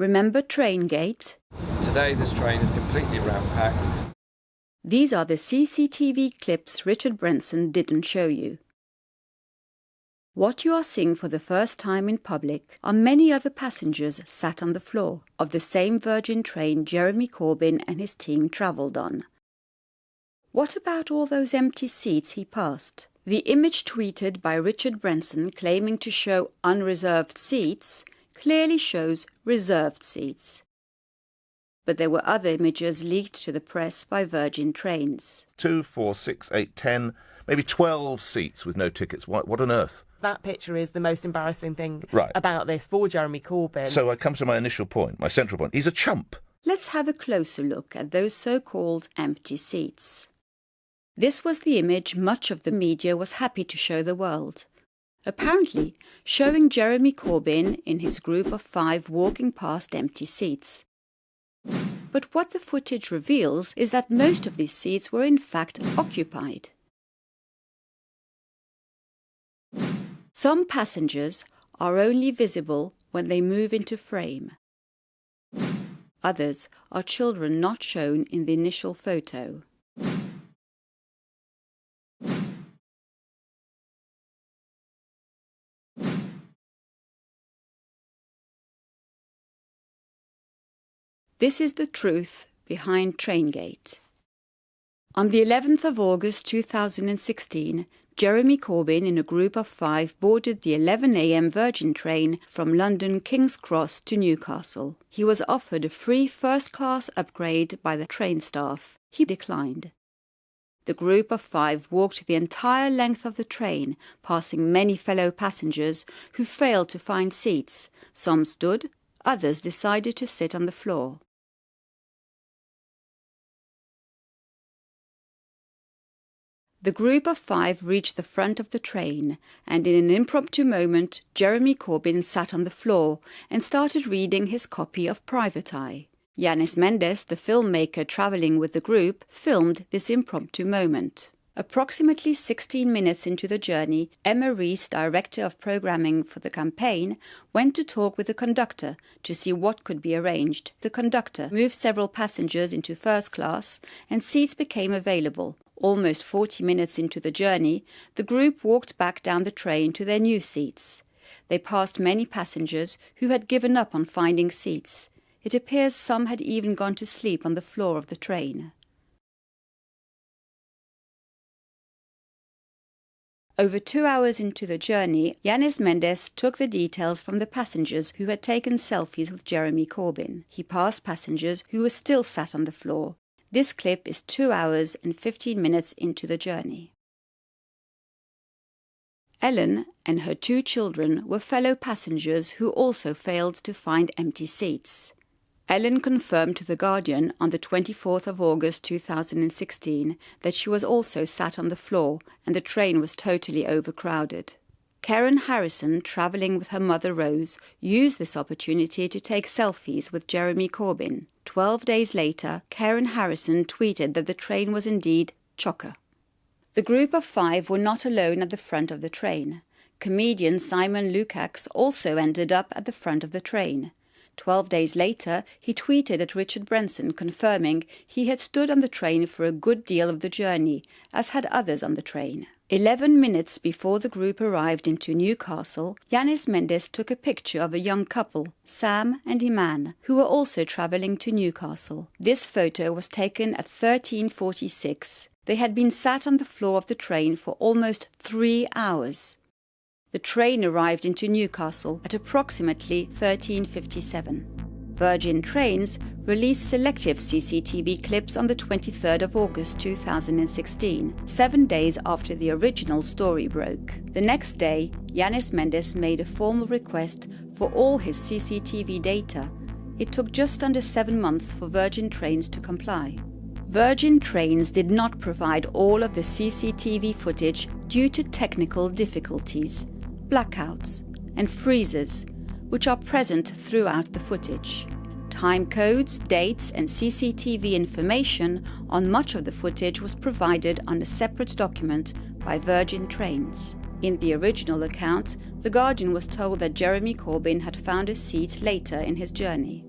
Remember Traingate? Today this train is completely ram-packed. These are the CCTV clips Richard Branson didn't show you. What you are seeing for the first time in public are many other passengers sat on the floor of the same Virgin train Jeremy Corbyn and his team travelled on. What about all those empty seats he passed? The image tweeted by Richard Branson claiming to show unreserved seats clearly shows reserved seats. But there were other images leaked to the press by Virgin Trains. 2, 4, 6, 8, 10, maybe 12 seats with no tickets. What on earth? That picture is the most embarrassing thing Right. about this for Jeremy Corbyn. So I come to my initial point, my central point. He's a chump. Let's have a closer look at those so-called empty seats. This was the image much of the media was happy to show the world. Apparently, showing Jeremy Corbyn in his group of 5 walking past empty seats. But what the footage reveals is that most of these seats were in fact occupied. Some passengers are only visible when they move into frame. Others are children not shown in the initial photo. This is the truth behind Traingate. On the 11th of August 2016, Jeremy Corbyn in a group of 5 boarded the 11 a.m. Virgin train from London King's Cross to Newcastle. He was offered a free first-class upgrade by the train staff. He declined. The group of 5 walked the entire length of the train, passing many fellow passengers who failed to find seats. Some stood, others decided to sit on the floor. The group of 5 reached the front of the train, and in an impromptu moment, Jeremy Corbyn sat on the floor and started reading his copy of Private Eye. Yanis Mendes, the filmmaker travelling with the group, filmed this impromptu moment. Approximately 16 minutes into the journey, Emma Rees, director of programming for the campaign, went to talk with the conductor to see what could be arranged. The conductor moved several passengers into first class and seats became available. Almost 40 minutes into the journey, the group walked back down the train to their new seats. They passed many passengers who had given up on finding seats. It appears some had even gone to sleep on the floor of the train. Over 2 hours into the journey, Yanis Mendes took the details from the passengers who had taken selfies with Jeremy Corbyn. He passed passengers who were still sat on the floor. This clip is 2 hours and 15 minutes into the journey. Ellen and her 2 children were fellow passengers who also failed to find empty seats. Ellen confirmed to The Guardian on the 24th of August 2016 that she was also sat on the floor and the train was totally overcrowded. Karen Harrison, travelling with her mother Rose, used this opportunity to take selfies with Jeremy Corbyn. 12 days later, Karen Harrison tweeted that the train was indeed chocker. The group of 5 were not alone at the front of the train. Comedian Simon Lukacs also ended up at the front of the train. 12 days later, he tweeted at Richard Branson confirming he had stood on the train for a good deal of the journey, as had others on the train. 11 minutes before the group arrived into Newcastle, Yanis Mendes took a picture of a young couple, Sam and Iman, who were also travelling to Newcastle. This photo was taken at 13:46. They had been sat on the floor of the train for almost 3 hours. The train arrived into Newcastle at approximately 13:57. Virgin Trains released selective CCTV clips on the 23rd of August 2016, 7 days after the original story broke. The next day, Yanis Mendes made a formal request for all his CCTV data. It took just under 7 months for Virgin Trains to comply. Virgin Trains did not provide all of the CCTV footage due to technical difficulties, blackouts, and freezes, which are present throughout the footage. Time codes, dates and CCTV information on much of the footage was provided on a separate document by Virgin Trains. In the original account, The Guardian was told that Jeremy Corbyn had found a seat later in his journey.